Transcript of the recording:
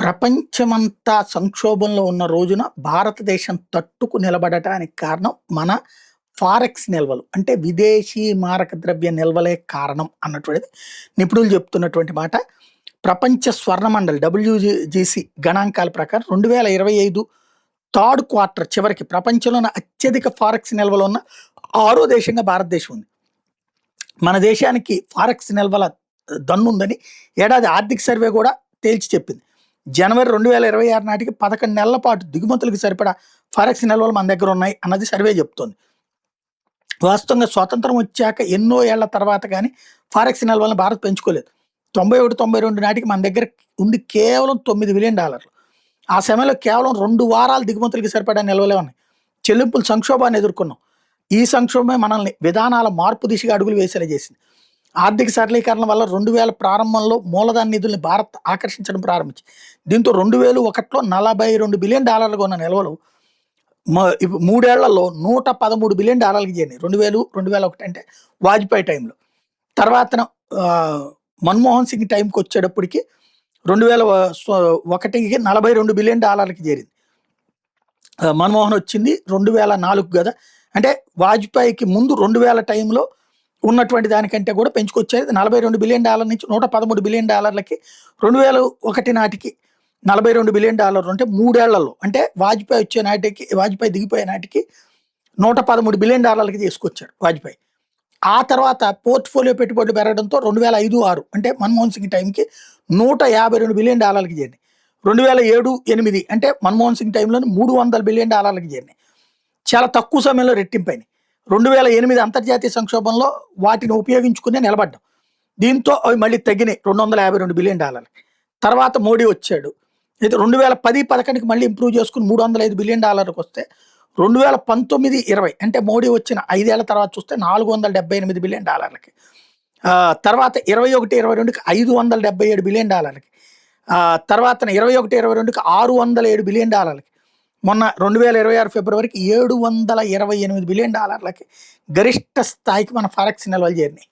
ప్రపంచమంతా సంక్షోభంలో ఉన్న రోజున భారతదేశం తట్టుకు నిలబడటానికి కారణం మన ఫారెక్స్ నిల్వలు. అంటే విదేశీ మారక ద్రవ్య నిల్వలే కారణం అన్నటువంటిది నిపుణులు చెప్తున్నటువంటి మాట. ప్రపంచ స్వర్ణ మండలి డబ్ల్యూజీసీ గణాంకాల ప్రకారం 2025 థర్డ్ క్వార్టర్ చివరికి ప్రపంచంలోని అత్యధిక ఫారెక్స్ నిల్వలు ఉన్న 6వ దేశంగా భారతదేశం ఉంది. మన దేశానికి ఫారెక్స్ నిల్వల దన్నుందని ఏడాది ఆర్థిక సర్వే కూడా తేల్చి చెప్పింది. జనవరి 2026 నాటికి 11 నెలల పాటు దిగుమతులకు సరిపడా ఫారెక్స్ నిల్వలు మన దగ్గర ఉన్నాయి అన్నది సర్వే చెప్తోంది. వాస్తవంగా స్వాతంత్రం వచ్చాక ఎన్నో ఏళ్ల తర్వాత కానీ ఫారెక్స్ నిల్వలను భారత్ పెంచుకోలేదు. 91-92 నాటికి మన దగ్గర ఉంది కేవలం $9 బిలియన్. ఆ సమయంలో కేవలం 2 వారాలు దిగుమతులకు సరిపడా నిల్వలే ఉన్నాయి. చెల్లింపుల సంక్షోభాన్ని ఎదుర్కొన్నాం. ఈ సంక్షోభమే మనల్ని విధానాల మార్పు దిశగా అడుగులు వేసేలా చేసింది. ఆర్థిక సరళీకరణ వల్ల 2000 ప్రారంభంలో మూలధన నిధుల్ని భారత్ ఆకర్షించడం ప్రారంభించింది. దీంతో 2001లో $42 బిలియన్ ఉన్న నిల్వలు 3 ఏళ్లలో $113 బిలియన్ చేరినాయి. 2001 అంటే వాజ్పేయి టైంలో. తర్వాత మన్మోహన్ సింగ్ టైంకి వచ్చేటప్పటికి 2001కి $42 బిలియన్ చేరింది. మన్మోహన్ వచ్చింది 2004 కదా. అంటే వాజ్పేయికి ముందు 2000 టైంలో ఉన్నటువంటి దానికంటే కూడా పెంచుకొచ్చేది. $42 బిలియన్ నుంచి $113 బిలియన్ 2001 నాటికి $42 బిలియన్ అంటే 3 ఏళ్లలో. అంటే వాజ్పేయి దిగిపోయే నాటికి $113 బిలియన్ తీసుకొచ్చాడు వాజ్పేయి. ఆ తర్వాత పోర్ట్ఫోలియో పెట్టుబడులు పెరగడంతో 2005-6 అంటే మన్మోహన్ సింగ్ టైంకి $152 బిలియన్ చేరినాయి. 2007-8 అంటే మన్మోహన్ సింగ్ టైంలో $300 బిలియన్ చేరినాయి. చాలా తక్కువ సమయంలో రెట్టింపైనాయి. 2008 అంతర్జాతీయ సంక్షోభంలో వాటిని ఉపయోగించుకునే నిలబడ్డాం. దీంతో అవి మళ్ళీ తగ్గినాయి $252 బిలియన్. తర్వాత మోడీ వచ్చాడు. అయితే 2010-11కి మళ్ళీ ఇంప్రూవ్ చేసుకుని $305 బిలియన్ వస్తే 2019-20 అంటే మోడీ వచ్చిన 5 ఏళ్ల తర్వాత చూస్తే $478 బిలియన్. తర్వాత 21-22కి $577 బిలియన్. తర్వాత 21-22కి $607 బిలియన్. మొన్న 2026 ఫిబ్రవరికి $728 బిలియన్ గరిష్ట స్థాయికి మన ఫారెక్స్ నిల్వలు చేరినాయి.